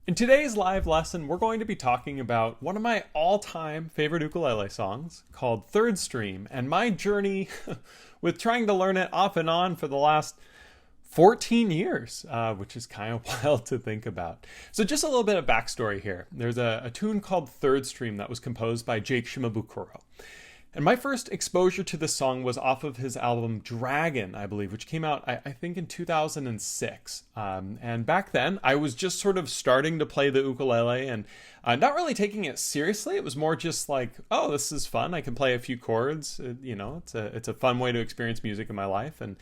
In today's live lesson, we're going to be talking about one of my all-time favorite ukulele songs called Third Stream and my journey with trying to learn it off and on for the last 14 years, which is kind of wild to think about. So just a little bit of backstory here. There's a tune called Third Stream that was composed by Jake Shimabukuro. And my first exposure to this song was off of his album Dragon, I believe, which came out, I think, in 2006. And back then, I was just sort of starting to play the ukulele and not really taking it seriously. It was more just like, oh, this is fun. I can play a few chords. It's a fun way to experience music in my life. And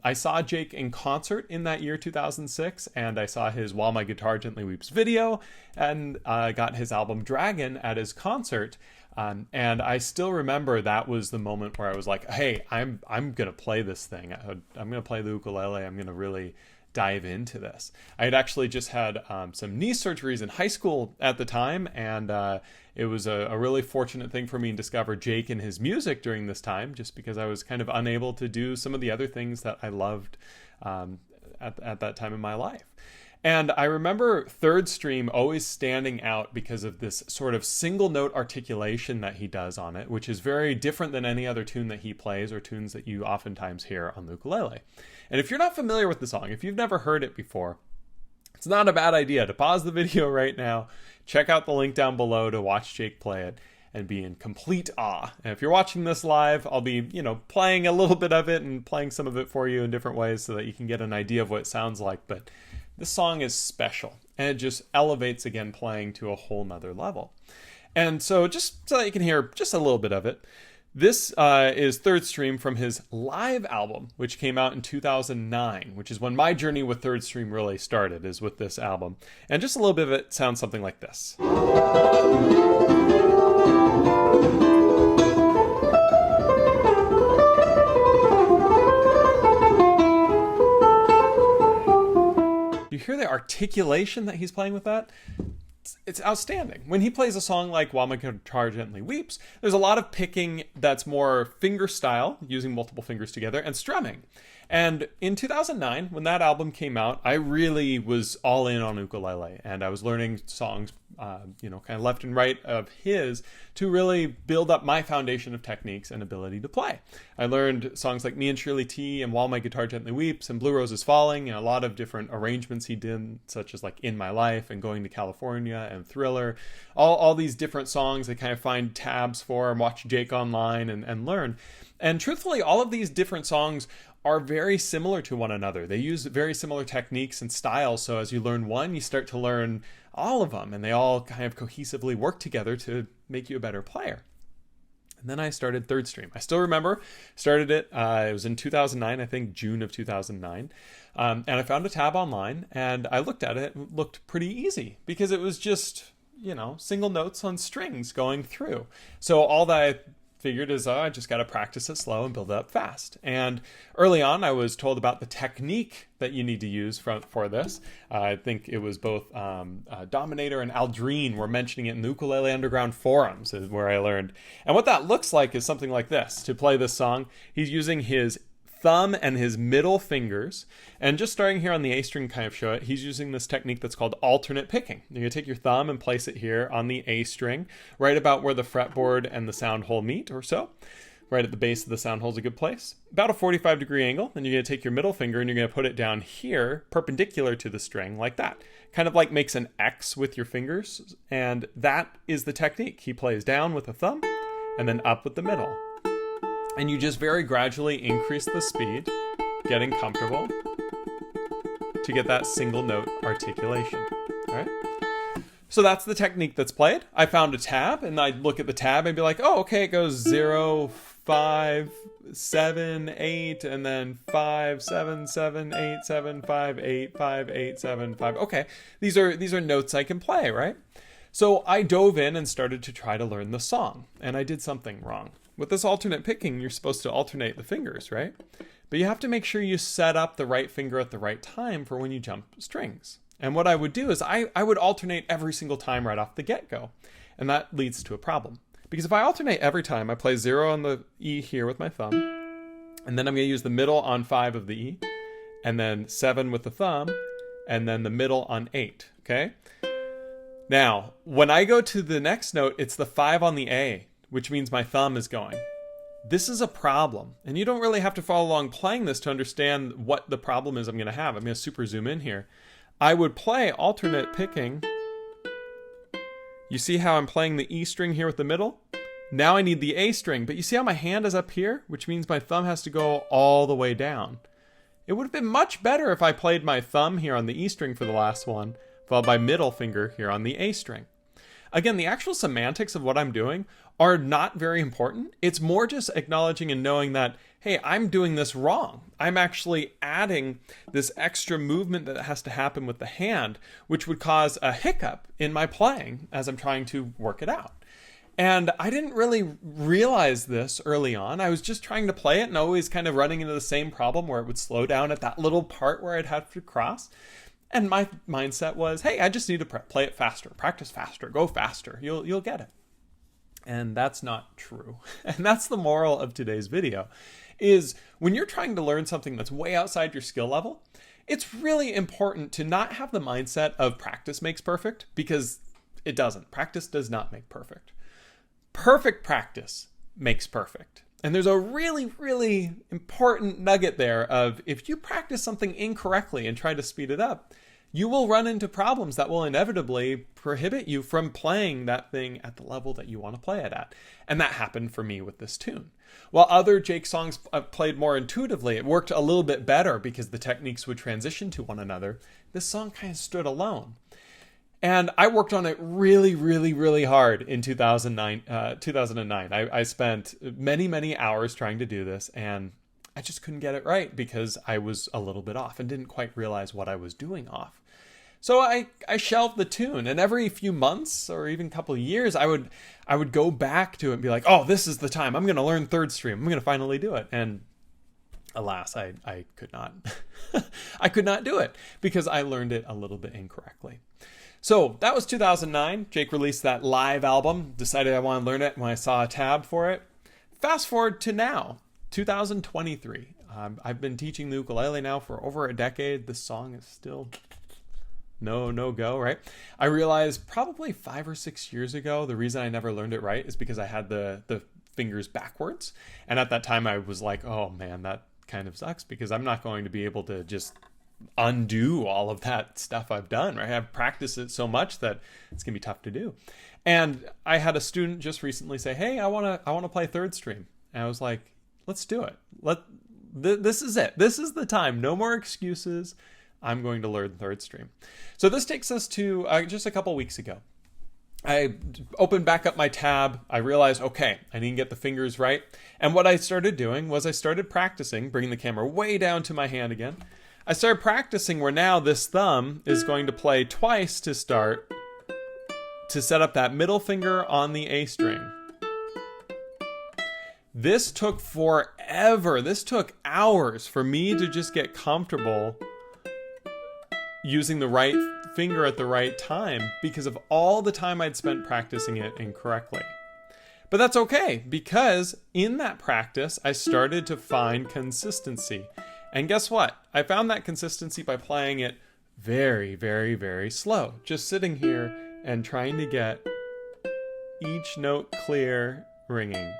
I saw Jake in concert in that year, 2006, and I saw his While My Guitar Gently Weeps video, and got his album Dragon at his concert. And I still remember that was the moment where I was like, hey, I'm going to play this thing. I'm going to play the ukulele. I'm going to really dive into this. I had actually just had some knee surgeries in high school at the time, and it was a really fortunate thing for me to discover Jake and his music during this time, just because I was kind of unable to do some of the other things that I loved at that time in my life. And I remember Third Stream always standing out because of this sort of single note articulation that he does on it, which is very different than any other tune that he plays or tunes that you oftentimes hear on the ukulele. And if you're not familiar with the song, if you've never heard it before, it's not a bad idea to pause the video right now, check out the link down below to watch Jake play it, and be in complete awe. And if you're watching this live, I'll be, playing a little bit of it and playing some of it for you in different ways so that you can get an idea of what it sounds like. But this song is special, and it just elevates, again, playing to a whole nother level. And so just so that you can hear just a little bit of it, this is Third Stream from his live album, which came out in 2009, which is when my journey with Third Stream really started, is with this album. And just a little bit of it sounds something like this. You hear the articulation that he's playing with that? It's outstanding. When he plays a song like While My Guitar Gently Weeps, there's a lot of picking that's more finger style, using multiple fingers together, and strumming. And in 2009, when that album came out, I really was all in on ukulele, and I was learning songs, kind of left and right of his to really build up my foundation of techniques and ability to play. I learned songs like Me and Shirley T and While My Guitar Gently Weeps and Blue Roses Falling, and a lot of different arrangements he did, such as like In My Life and Going to California and Thriller. All these different songs I kind of find tabs for and watch Jake online and learn. And truthfully, all of these different songs are very similar to one another. They use very similar techniques and styles, so as you learn one, you start to learn all of them, and they all kind of cohesively work together to make you a better player. And then I started Third Stream. I still remember, started it, it was in 2009, I think June of 2009, and I found a tab online, and I looked at it, it looked pretty easy, because it was just, single notes on strings going through. So all that I figured is, I just got to practice it slow and build it up fast. And early on, I was told about the technique that you need to use for this. I think it was both Dominator and Aldrine were mentioning it in the Ukulele Underground forums, is where I learned. And what that looks like is something like this. To play this song, he's using his thumb and his middle fingers, and just starting here on the A string kind of show it, he's using this technique that's called alternate picking. You're going to take your thumb and place it here on the A string, right about where the fretboard and the sound hole meet or so. Right at the base of the sound hole is a good place. About a 45-degree angle, then you're going to take your middle finger and you're going to put it down here, perpendicular to the string, like that. Kind of like makes an X with your fingers, and that is the technique. He plays down with the thumb, and then up with the middle. And you just very gradually increase the speed, getting comfortable to get that single note articulation. All right. So that's the technique that's played. I found a tab, and I'd look at the tab and be like, oh, okay, it goes 0, 5, 7, 8, and then 5, 7, 7, 8, 7, 5, 8, 5, 8, 7, 5. Okay, these are notes I can play, right? So I dove in and started to try to learn the song, and I did something wrong. With this alternate picking, you're supposed to alternate the fingers, right? But you have to make sure you set up the right finger at the right time for when you jump strings. And what I would do is I would alternate every single time right off the get-go. And that leads to a problem. Because if I alternate every time, I play 0 on the E here with my thumb, and then I'm going to use the middle on 5 of the E, and then 7 with the thumb, and then the middle on 8. okay? Now, when I go to the next note, it's the 5 on the A, which means my thumb is going. This is a problem, and you don't really have to follow along playing this to understand what the problem is I'm going to have. I'm going to super zoom in here. I would play alternate picking. You see how I'm playing the E string here with the middle? Now I need the A string, but you see how my hand is up here, which means my thumb has to go all the way down. It would have been much better if I played my thumb here on the E string for the last one, followed by middle finger here on the A string. Again, the actual semantics of what I'm doing are not very important. It's more just acknowledging and knowing that, hey, I'm doing this wrong. I'm actually adding this extra movement that has to happen with the hand, which would cause a hiccup in my playing as I'm trying to work it out. And I didn't really realize this early on. I was just trying to play it and always kind of running into the same problem where it would slow down at that little part where I'd have to cross. And my mindset was, hey, I just need to play it faster, practice faster, go faster. You'll get it. And that's not true. And that's the moral of today's video, is when you're trying to learn something that's way outside your skill level, it's really important to not have the mindset of practice makes perfect, because it doesn't. Practice does not make perfect. Perfect practice makes perfect. And there's a really, really important nugget there of if you practice something incorrectly and try to speed it up, you will run into problems that will inevitably prohibit you from playing that thing at the level that you want to play it at. And that happened for me with this tune. While other Jake songs played more intuitively, it worked a little bit better because the techniques would transition to one another. This song kind of stood alone. And I worked on it really, really, really hard in 2009. I spent many, many hours trying to do this, and I just couldn't get it right because I was a little bit off and didn't quite realize what I was doing off. So I shelved the tune, and every few months or even a couple of years, I would go back to it and be like, oh, this is the time. I'm going to learn third stream. I'm going to finally do it. And alas, I could not. I could not do it because I learned it a little bit incorrectly. So that was 2009. Jake released that live album, decided I want to learn it when I saw a tab for it. Fast forward to now, 2023. I've been teaching the ukulele now for over a decade. This song is still no go, right? I realized probably 5 or 6 years ago, the reason I never learned it right is because I had the fingers backwards. And at that time I was like, oh man, that kind of sucks because I'm not going to be able to just undo all of that stuff I've done, right? I've practiced it so much that it's gonna be tough to do. And I had a student just recently say, hey, I want to play third stream. And I was like, let's do it. This is it. This is the time. No more excuses. I'm going to learn third stream. So this takes us to just a couple weeks ago. I opened back up my tab. I realized, okay, I need to get the fingers right. And what I started doing was I started practicing, bringing the camera way down to my hand again. I started practicing where now this thumb is going to play twice to start, to set up that middle finger on the A string. This took forever. This took hours for me to just get comfortable using the right finger at the right time because of all the time I'd spent practicing it incorrectly. But that's okay, because in that practice, I started to find consistency. And guess what? I found that consistency by playing it very, very, very slow. Just sitting here and trying to get each note clear, ringing.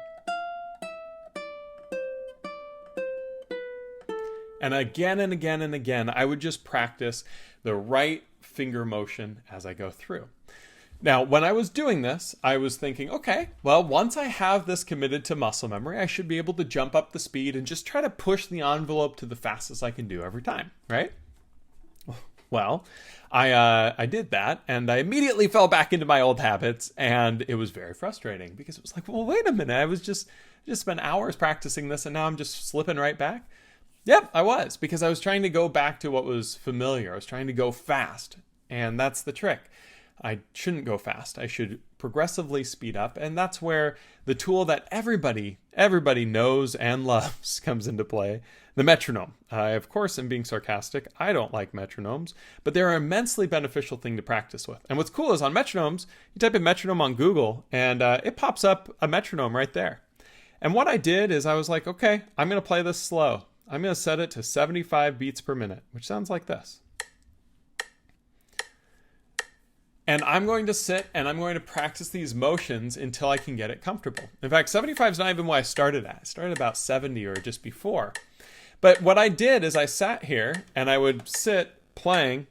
And again and again and again, I would just practice the right finger motion as I go through. Now, when I was doing this, I was thinking, okay, well, once I have this committed to muscle memory, I should be able to jump up the speed and just try to push the envelope to the fastest I can do every time, right? Well, I did that, and I immediately fell back into my old habits, and it was very frustrating because it was like, well, wait a minute, I was just spent hours practicing this, and now I'm just slipping right back. Yep, I was, because I was trying to go back to what was familiar. I was trying to go fast, and that's the trick. I shouldn't go fast. I should progressively speed up, and that's where the tool that everybody knows and loves comes into play, the metronome. I, of course, am being sarcastic. I don't like metronomes, but they're an immensely beneficial thing to practice with. And what's cool is on metronomes, you type in metronome on Google, and it pops up a metronome right there. And what I did is I was like, okay, I'm going to play this slow. I'm going to set it to 75 beats per minute, which sounds like this. And I'm going to sit and I'm going to practice these motions until I can get it comfortable. In fact, 75 is not even what I started at. I started about 70 or just before. But what I did is I sat here and I would sit playing.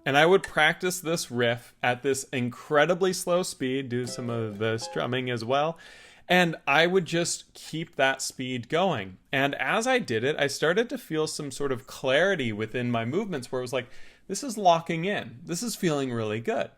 And I would practice this riff at this incredibly slow speed, do some of the strumming as well. And I would just keep that speed going. And as I did it, I started to feel some sort of clarity within my movements where it was like, this is locking in. This is feeling really good.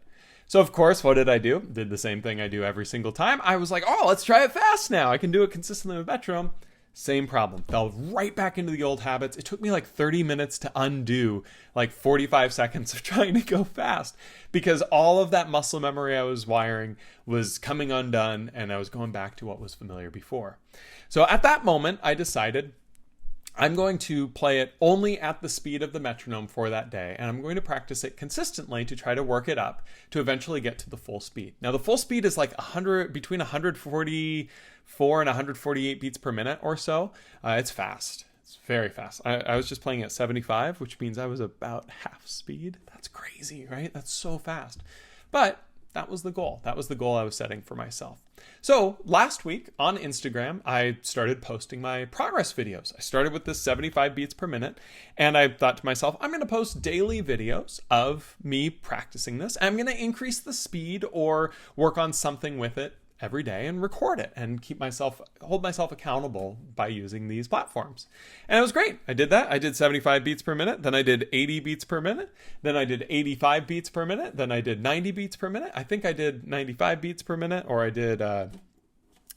So of course, what did I do? Did the same thing I do every single time. I was like, oh, let's try it fast now. I can do it consistently with metronome. Same problem. Fell right back into the old habits. It took me like 30 minutes to undo like 45 seconds of trying to go fast because all of that muscle memory I was wiring was coming undone and I was going back to what was familiar before. So at that moment, I decided I'm going to play it only at the speed of the metronome for that day, and I'm going to practice it consistently to try to work it up to eventually get to the full speed. Now, the full speed is like between 144 and 148 beats per minute or so. It's fast. It's very fast. I was just playing at 75, which means I was about half speed. That's crazy, right? That's so fast. But that was the goal. That was the goal I was setting for myself. So last week on Instagram, I started posting my progress videos. I started with this 75 beats per minute, and I thought to myself, I'm going to post daily videos of me practicing this. I'm going to increase the speed or work on something with it every day and record it and hold myself accountable by using these platforms. And it was great. I did that. I did 75 beats per minute. Then I did 80 beats per minute. Then I did 85 beats per minute. Then I did 90 beats per minute. I think I did 95 beats per minute, or I did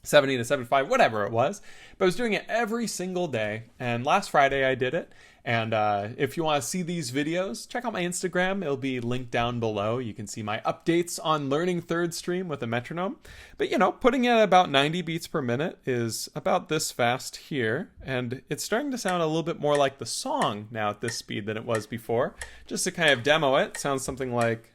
70 to 75, whatever it was. But I was doing it every single day. And last Friday I did it. And if you want to see these videos, check out my Instagram. It'll be linked down below. You can see my updates on learning third stream with a metronome. But, putting it at about 90 beats per minute is about this fast here. And it's starting to sound a little bit more like the song now at this speed than it was before. Just to kind of demo it, sounds something like...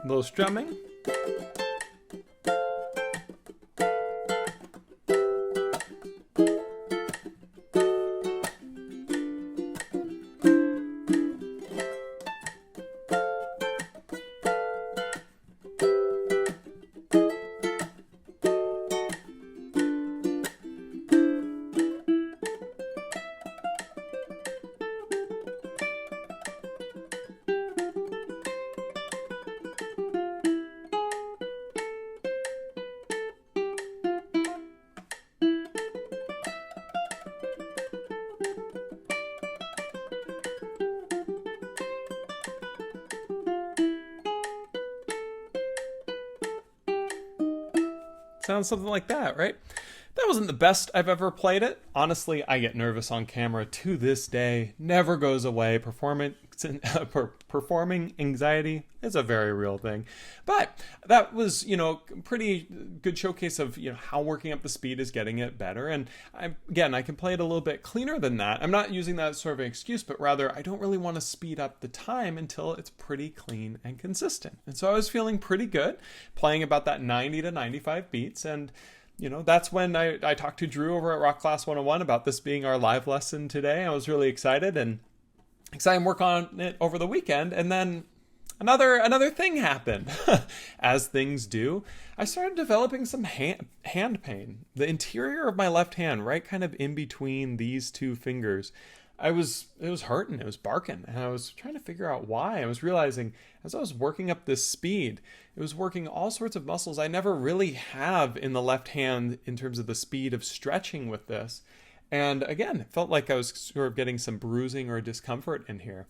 a little strumming. Sounds something like that, right? That wasn't the best I've ever played it. Honestly, I get nervous on camera to this day. Never goes away. Performing anxiety is a very real thing. But that was, pretty good showcase of, how working up the speed is getting it better. And I can play it a little bit cleaner than that. I'm not using that as sort of an excuse, but rather I don't really want to speed up the time until it's pretty clean and consistent. And so I was feeling pretty good playing about that 90 to 95 beats. And that's when I talked to Drew over at Rock Class 101 about this being our live lesson today. I was really excited and excited to work on it over the weekend. And then another thing happened. As things do, I started developing some hand pain. The interior of my left hand, right kind of in between these two fingers, it was hurting, it was barking, and I was trying to figure out why. I was realizing as I was working up this speed, it was working all sorts of muscles I never really have in the left hand in terms of the speed of stretching with this. And again, it felt like I was sort of getting some bruising or discomfort in here.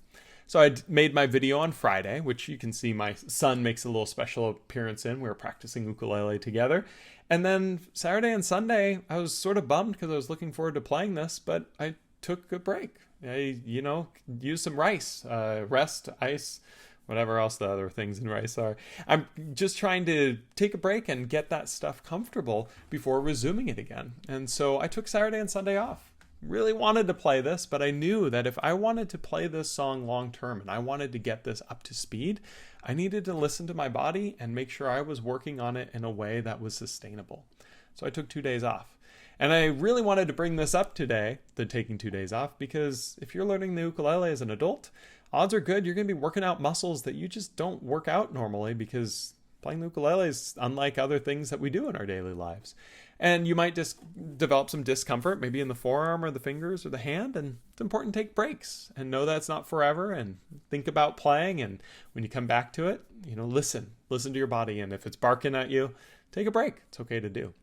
So I made my video on Friday, which you can see my son makes a little special appearance in. We were practicing ukulele together. And then Saturday and Sunday, I was sort of bummed because I was looking forward to playing this, but I took a break. I, used some rice, rest, ice, whatever else the other things in rice are. I'm just trying to take a break and get that stuff comfortable before resuming it again. And so I took Saturday and Sunday off. Really wanted to play this, but I knew that if I wanted to play this song long term and I wanted to get this up to speed, I needed to listen to my body and make sure I was working on it in a way that was sustainable. So I took 2 days off. And I really wanted to bring this up today, the taking 2 days off, because if you're learning the ukulele as an adult, odds are good you're going to be working out muscles that you just don't work out normally, because playing the ukulele is unlike other things that we do in our daily lives. And you might just develop some discomfort, maybe in the forearm or the fingers or the hand. And it's important to take breaks and know that it's not forever, and think about playing. And when you come back to it, listen to your body. And if it's barking at you, take a break. It's okay to do.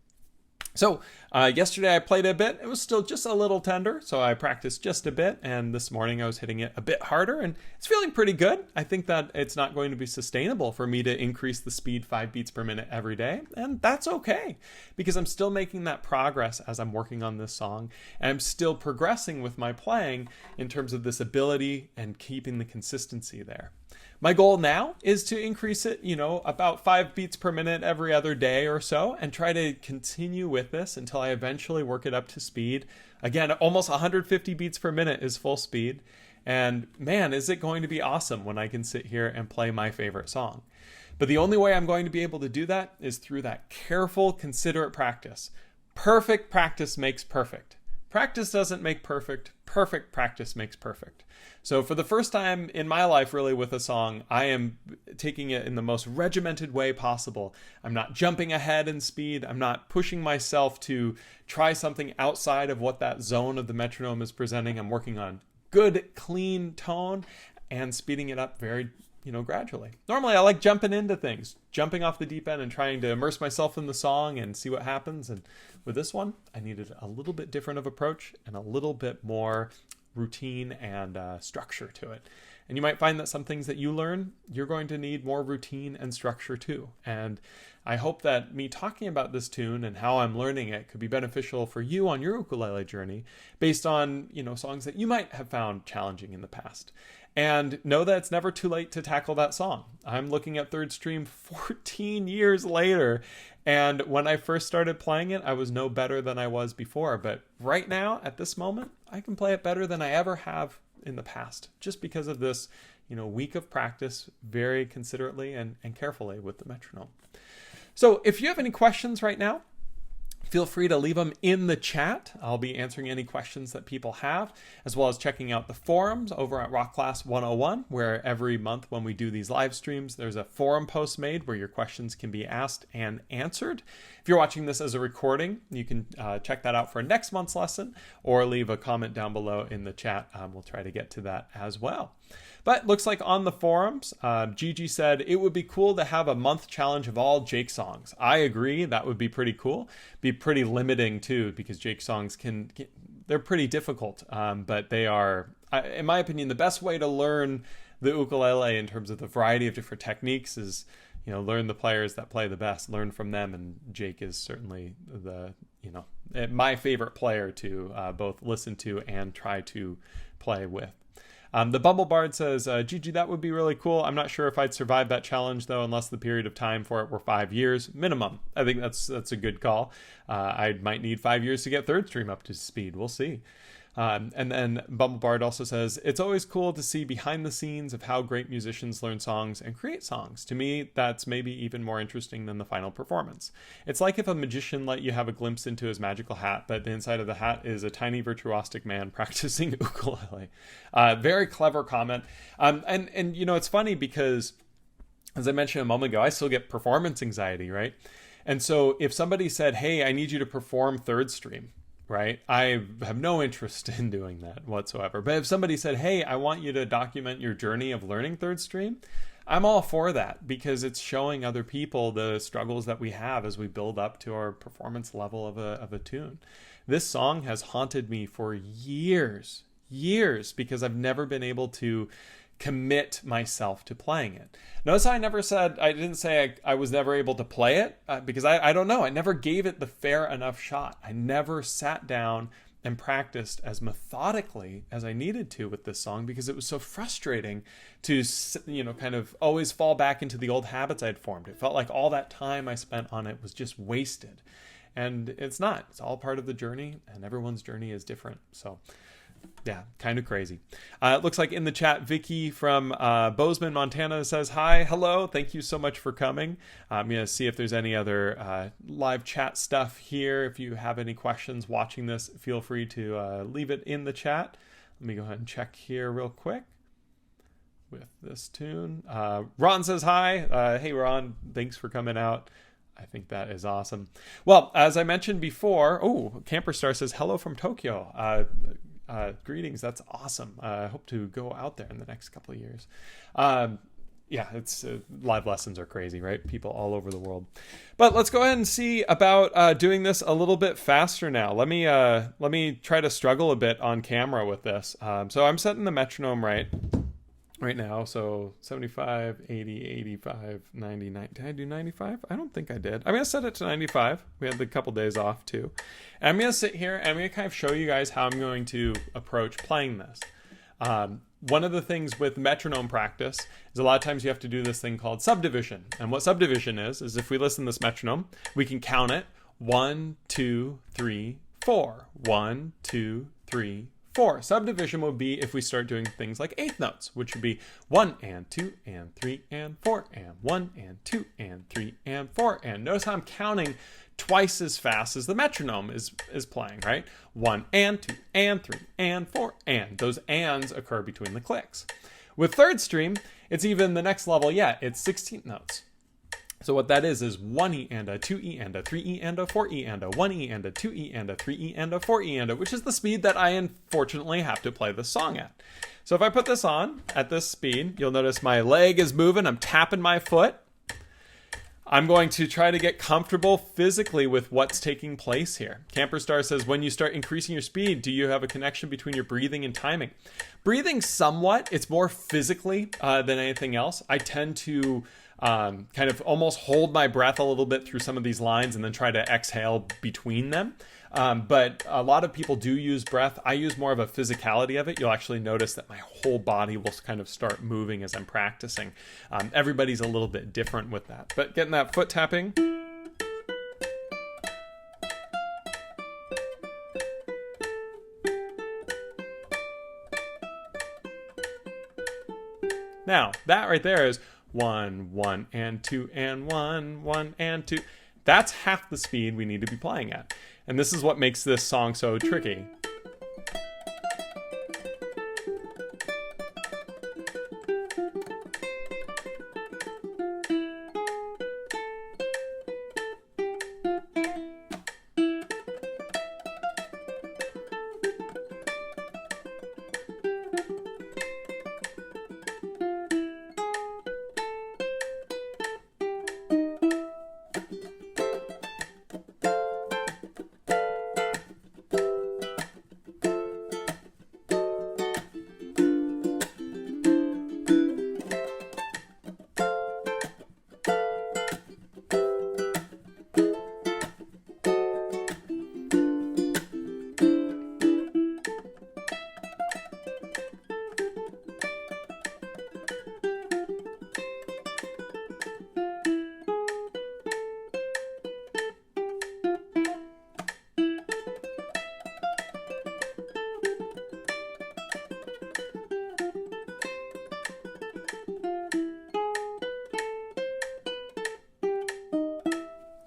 So yesterday I played a bit. It was still just a little tender, so I practiced just a bit. And this morning I was hitting it a bit harder, and it's feeling pretty good. I think that it's not going to be sustainable for me to increase the speed 5 beats per minute every day. And that's okay, because I'm still making that progress as I'm working on this song. And I'm still progressing with my playing in terms of this ability and keeping the consistency there. My goal now is to increase it, about 5 beats per minute every other day or so, and try to continue with this until I eventually work it up to speed. Again, almost 150 beats per minute is full speed. And man, is it going to be awesome when I can sit here and play my favorite song. But the only way I'm going to be able to do that is through that careful, considerate practice. Perfect practice makes perfect. Practice doesn't make perfect. Perfect practice makes perfect. So for the first time in my life, really, with a song, I am taking it in the most regimented way possible. I'm not jumping ahead in speed. I'm not pushing myself to try something outside of what that zone of the metronome is presenting. I'm working on good, clean tone and speeding it up very, gradually. Normally, I like jumping into things, jumping off the deep end and trying to immerse myself in the song and see what happens. And with this one, I needed a little bit different of approach and a little bit more routine and structure to it. And you might find that some things that you learn, you're going to need more routine and structure too. And I hope that me talking about this tune and how I'm learning it could be beneficial for you on your ukulele journey based on, songs that you might have found challenging in the past. And know that it's never too late to tackle that song. I'm looking at Third Stream 14 years later, and when I first started playing it, I was no better than I was before. But right now, at this moment, I can play it better than I ever have in the past, just because of this, week of practice very considerately and carefully with the metronome. So if you have any questions right now, feel free to leave them in the chat. I'll be answering any questions that people have, as well as checking out the forums over at Rock Class 101, where every month when we do these live streams, there's a forum post made where your questions can be asked and answered. If you're watching this as a recording, you can check that out for next month's lesson, or leave a comment down below in the chat. We'll try to get to that as well. But looks like on the forums, Gigi said it would be cool to have a month challenge of all Jake songs. I agree, that would be pretty cool. Be pretty limiting too, because Jake songs they're pretty difficult, but they are, in my opinion, the best way to learn the ukulele in terms of the variety of different techniques is, learn the players that play the best, learn from them, and Jake is certainly my favorite player to both listen to and try to play with. The Bumblebard says, Gigi, that would be really cool. I'm not sure if I'd survive that challenge, though, unless the period of time for it were 5 years minimum. I think that's a good call. I might need 5 years to get Third Stream up to speed. We'll see. And then Bumblebard also says, it's always cool to see behind the scenes of how great musicians learn songs and create songs. To me, that's maybe even more interesting than the final performance. It's like if a magician let you have a glimpse into his magical hat, but the inside of the hat is a tiny virtuosic man practicing ukulele. Very clever comment. And it's funny because, as I mentioned a moment ago, I still get performance anxiety, right? And so if somebody said, hey, I need you to perform Third Stream, right? I have no interest in doing that whatsoever. But if somebody said, hey, I want you to document your journey of learning Third Stream, I'm all for that, because it's showing other people the struggles that we have as we build up to our performance level of a tune. This song has haunted me for years, because I've never been able to commit myself to playing it. Notice I didn't say I was never able to play it because I don't know. I never gave it the fair enough shot. I never sat down and practiced as methodically as I needed to with this song because it was so frustrating to, kind of always fall back into the old habits I'd formed. It felt like all that time I spent on it was just wasted. And it's not. It's all part of the journey, and everyone's journey is different. So yeah, kind of crazy. It looks like in the chat, Vicky from Bozeman, Montana says, hi, hello, thank you so much for coming. I'm going to see if there's any other live chat stuff here. If you have any questions watching this, feel free to leave it in the chat. Let me go ahead and check here real quick with this tune. Ron says, hi. Hey, Ron, thanks for coming out. I think that is awesome. Well, as I mentioned before, Camper Star says, hello from Tokyo. Greetings. That's awesome. I hope to go out there in the next couple of years. It's live lessons are crazy, right? People all over the world. But let's go ahead and see about doing this a little bit faster now. Let me try to struggle a bit on camera with this. So I'm setting the metronome right now. So 75, 80, 85, 90, 90. Did I do 95? I don't think I did. I'm going to set it to 95. We had the couple days off too. And I'm going to sit here and I'm going to kind of show you guys how I'm going to approach playing this. One of the things with metronome practice is a lot of times you have to do this thing called subdivision. And what subdivision is if we listen to this metronome, we can count it 1, 2, 3, 4. 1, 2, 3, 4. Subdivision would be if we start doing things like eighth notes, which would be 1 and 2 and 3 and 4 and 1 and 2 and 3 and 4. And notice how I'm counting twice as fast as the metronome is playing, right? 1 and 2 and 3 and 4 and. Those ands occur between the clicks. With third stream, it's even the next level yet. It's 16th notes. So what that is 1 E and a 2 E and a 3 E and a 4 E and a 1 E and a 2 E and a 3 E and a 4 E and a, which is the speed that I unfortunately have to play this song at. So if I put this on at this speed, you'll notice my leg is moving. I'm tapping my foot. I'm going to try to get comfortable physically with what's taking place here. Camper Star says, when you start increasing your speed, do you have a connection between your breathing and timing? Breathing somewhat. It's more physically than anything else. I tend to kind of almost hold my breath a little bit through some of these lines and then try to exhale between them. But a lot of people do use breath. I use more of a physicality of it. You'll actually notice that my whole body will kind of start moving as I'm practicing. Everybody's a little bit different with that. But getting that foot tapping. Now, that right there is 1, 1, and 2, and 1, 1, and 2. That's half the speed we need to be playing at. And this is what makes this song so tricky.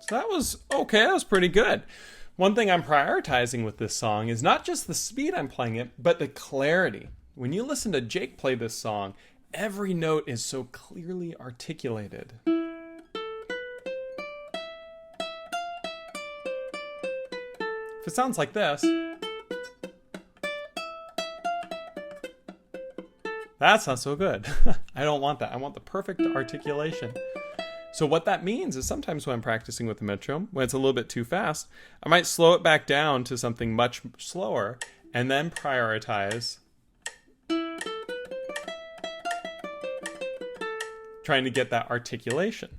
So that was okay. That was pretty good. One thing I'm prioritizing with this song is not just the speed I'm playing it, but the clarity. When you listen to Jake play this song, every note is so clearly articulated. If it sounds like this, that's not so good. I don't want that. I want the perfect articulation. So what that means is sometimes when I'm practicing with the metronome, when it's a little bit too fast, I might slow it back down to something much slower and then prioritize trying to get that articulation.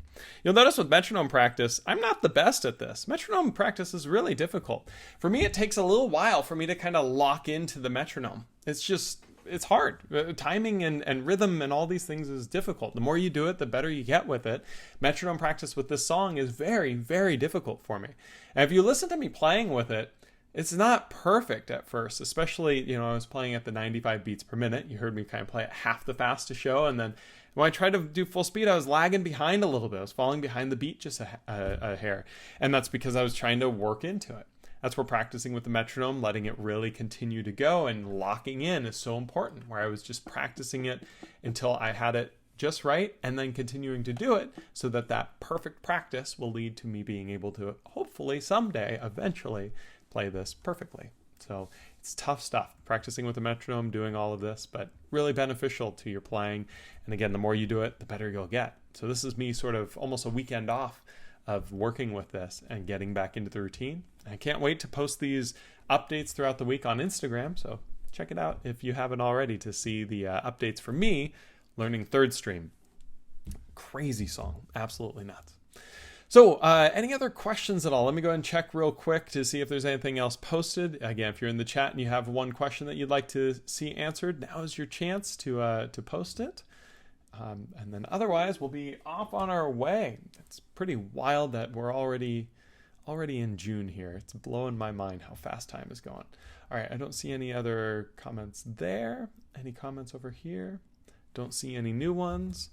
You'll notice with metronome practice, I'm not the best at this. Metronome practice is really difficult. For me, it takes a little while for me to kind of lock into the metronome. It's hard. Timing and rhythm and all these things is difficult. The more you do it, the better you get with it. Metronome practice with this song is very, very difficult for me. And if you listen to me playing with it, it's not perfect at first, especially, I was playing at the 95 beats per minute. You heard me kind of play at half the fastest show. And then when I tried to do full speed, I was lagging behind a little bit. I was falling behind the beat just a hair. And that's because I was trying to work into it. That's where practicing with the metronome, letting it really continue to go and locking in is so important, where I was just practicing it until I had it just right and then continuing to do it so that that perfect practice will lead to me being able to hopefully someday, eventually, play this perfectly. So it's tough stuff, practicing with the metronome, doing all of this, but really beneficial to your playing. And again, the more you do it, the better you'll get. So this is me sort of almost a weekend off of working with this and getting back into the routine. I can't wait to post these updates throughout the week on Instagram. So check it out if you haven't already to see the updates for me learning third stream. Crazy song, absolutely nuts. So any other questions at all? Let me go ahead and check real quick to see if there's anything else posted. Again, if you're in the chat and you have one question that you'd like to see answered, now is your chance to post it. And then otherwise, we'll be off on our way. It's pretty wild that we're already in June here. It's blowing my mind how fast time is going. All right, I don't see any other comments there. Any comments over here? Don't see any new ones.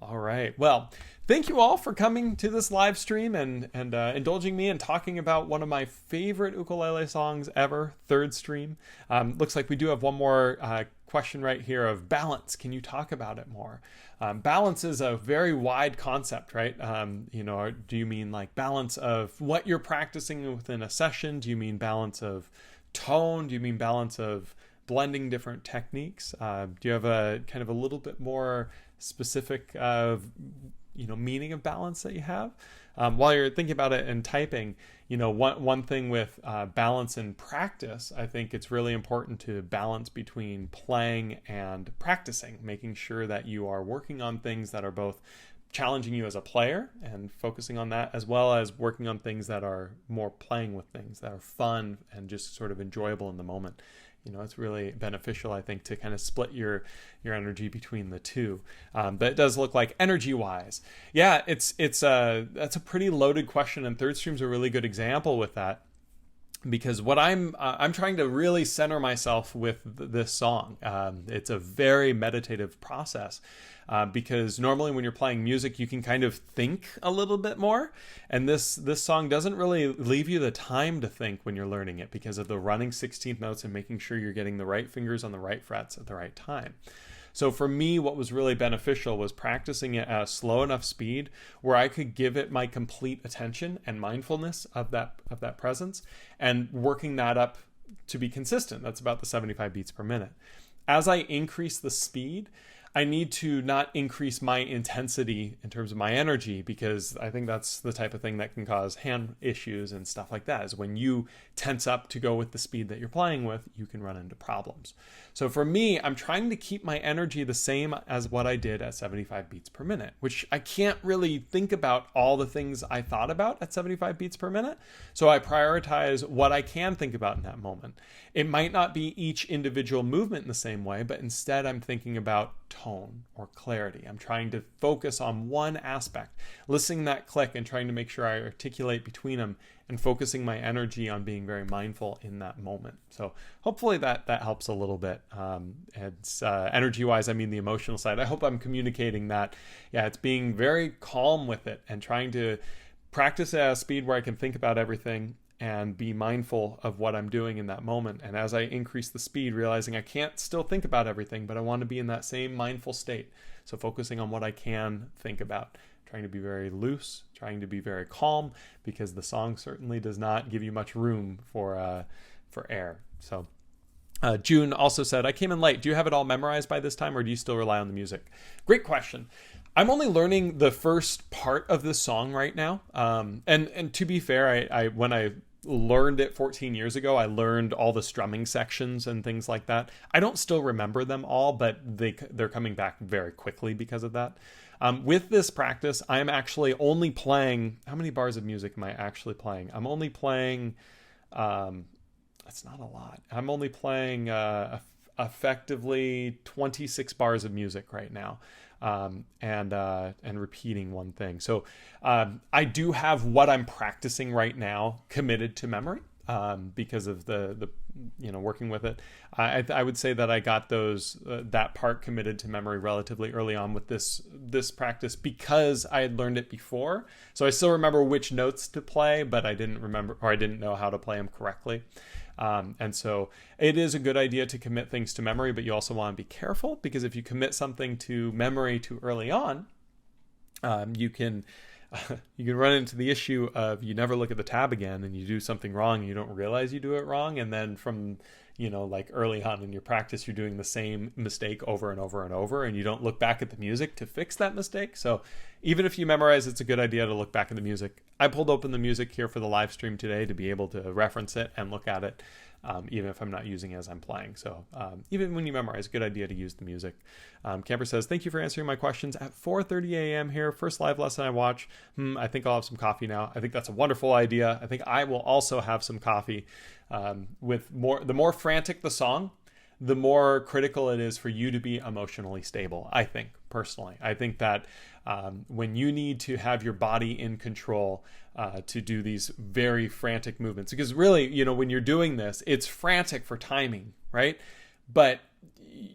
All right. Well, thank you all for coming to this live stream and indulging me and talking about one of my favorite ukulele songs ever, Third Stream. Looks like we do have one more question right here of balance. Can you talk about it more? Balance is a very wide concept, right? Do you mean like balance of what you're practicing within a session? Do you mean balance of tone? Do you mean balance of blending different techniques? Do you have a kind of a little bit more specific meaning of balance that you have? While you're thinking about it and typing, one thing with balance in practice, I think it's really important to balance between playing and practicing, making sure that you are working on things that are both challenging you as a player and focusing on that, as well as working on things that are more playing with things that are fun and just sort of enjoyable in the moment. It's really beneficial, I think, to kind of split your energy between the two. But it does look like energy-wise, yeah, that's a pretty loaded question, and Third Stream's a really good example with that. Because what I'm trying to really center myself with this song. It's a very meditative process because normally when you're playing music, you can kind of think a little bit more. And this song doesn't really leave you the time to think when you're learning it because of the running 16th notes and making sure you're getting the right fingers on the right frets at the right time. So for me, what was really beneficial was practicing it at a slow enough speed where I could give it my complete attention and mindfulness of that presence and working that up to be consistent. That's about the 75 beats per minute. As I increase the speed, I need to not increase my intensity in terms of my energy, because I think that's the type of thing that can cause hand issues and stuff like that, is when you tense up to go with the speed that you're playing with, you can run into problems. So for me, I'm trying to keep my energy the same as what I did at 75 beats per minute, which I can't really think about all the things I thought about at 75 beats per minute. So I prioritize what I can think about in that moment. It might not be each individual movement in the same way, but instead I'm thinking about tone or clarity. I'm trying to focus on one aspect, listening to that click and trying to make sure I articulate between them and focusing my energy on being very mindful in that moment. So hopefully that helps a little bit. It's energy-wise, I mean the emotional side. I hope I'm communicating that. Yeah, it's being very calm with it and trying to practice at a speed where I can think about everything and be mindful of what I'm doing in that moment. And as I increase the speed, realizing I can't still think about everything, but I want to be in that same mindful state. So focusing on what I can think about, trying to be very loose, trying to be very calm, because the song certainly does not give you much room for air. So June also said, I came in late. Do you have it all memorized by this time, or do you still rely on the music? Great question. I'm only learning the first part of this song right now. And to be fair, I when I learned it 14 years ago, I learned all the strumming sections and things like that. I don't still remember them all, but they're coming back very quickly because of that. With this practice, I'm actually only playing, how many bars of music am I actually playing? I'm only playing, that's not a lot. I'm only playing effectively 26 bars of music right now. And repeating one thing. So I do have what I'm practicing right now committed to memory because of the working with it. I would say that I got that part committed to memory relatively early on with this practice because I had learned it before. So I still remember which notes to play, but I didn't remember, or I didn't know how to play them correctly. And so it is a good idea to commit things to memory, but you also want to be careful because if you commit something to memory too early on, you can run into the issue of you never look at the tab again and you do something wrong and you don't realize you do it wrong. And then from, like early on in your practice, you're doing the same mistake over and over and over, and you don't look back at the music to fix that mistake. So even if you memorize, it's a good idea to look back at the music. I pulled open the music here for the live stream today to be able to reference it and look at it, even if I'm not using it as I'm playing. So even when you memorize, good idea to use the music. Camper says, thank you for answering my questions at 4:30 a.m. here. First live lesson I watch. I think I'll have some coffee now. I think that's a wonderful idea. I think I will also have some coffee. The more frantic the song, the more critical it is for you to be emotionally stable, I think, personally. I think that when you need to have your body in control to do these very frantic movements, because really, when you're doing this, it's frantic for timing, right? But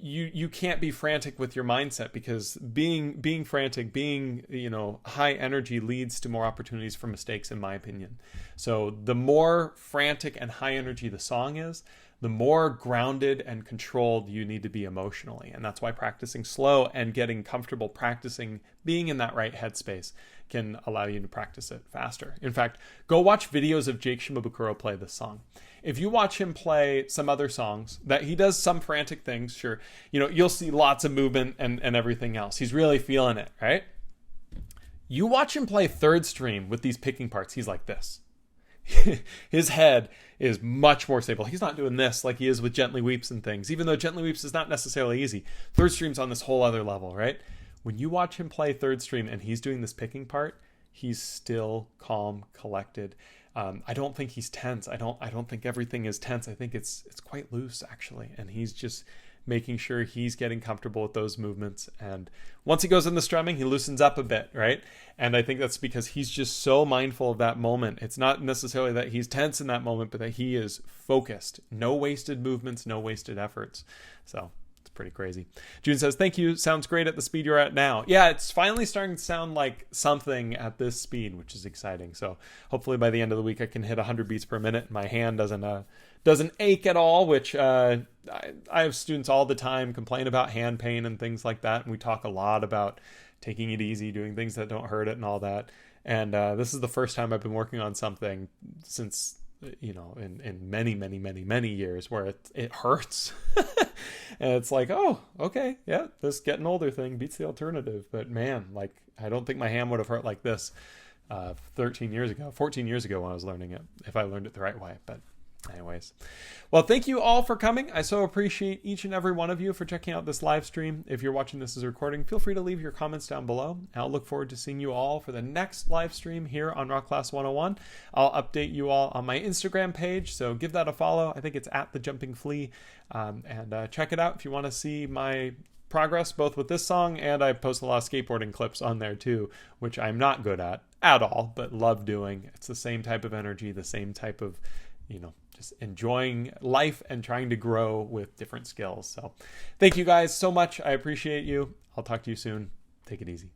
you can't be frantic with your mindset, because being frantic, high energy leads to more opportunities for mistakes, in my opinion. So the more frantic and high energy the song is, the more grounded and controlled you need to be emotionally. And that's why practicing slow and getting comfortable practicing being in that right headspace can allow you to practice it faster. In fact, go watch videos of Jake Shimabukuro play this song. If you watch him play some other songs that he does some frantic things, sure, you'll see lots of movement and everything else. He's really feeling it, right? You watch him play third stream with these picking parts, he's like this. His head is much more stable. He's not doing this like he is with Gently Weeps and things, even though Gently Weeps is not necessarily easy. Third stream's on this whole other level, right? When you watch him play third stream and he's doing this picking part, he's still calm, collected. I don't think he's tense. I don't think everything is tense. I think it's quite loose, actually. And he's just making sure he's getting comfortable with those movements. And once he goes in the strumming, he loosens up a bit, right? And I think that's because he's just so mindful of that moment. It's not necessarily that he's tense in that moment, but that he is focused. No wasted movements, no wasted efforts. So it's pretty crazy. June says, thank you. Sounds great at the speed you're at now. Yeah, it's finally starting to sound like something at this speed, which is exciting. So hopefully by the end of the week, I can hit 100 beats per minute. My hand doesn't ache at all, which I have students all the time complain about hand pain and things like that. And we talk a lot about taking it easy, doing things that don't hurt it and all that. And this is the first time I've been working on something since, in many, many, many, many years where it hurts. And it's like, oh, okay, yeah, this getting older thing beats the alternative. But man, I don't think my hand would have hurt like this 14 years ago when I was learning it, if I learned it the right way. But anyways, well, thank you all for coming. I so appreciate each and every one of you for checking out this live stream. If you're watching this as a recording, feel free to leave your comments down below. I'll look forward to seeing you all for the next live stream here on Rock Class 101. I'll update you all on my Instagram page, so give that a follow. I think it's at the Jumping Flea, and check it out if you want to see my progress both with this song, and I post a lot of skateboarding clips on there too, which I'm not good at all, but love doing. It's the same type of energy, the same type of just enjoying life and trying to grow with different skills. So thank you guys so much. I appreciate you. I'll talk to you soon. Take it easy.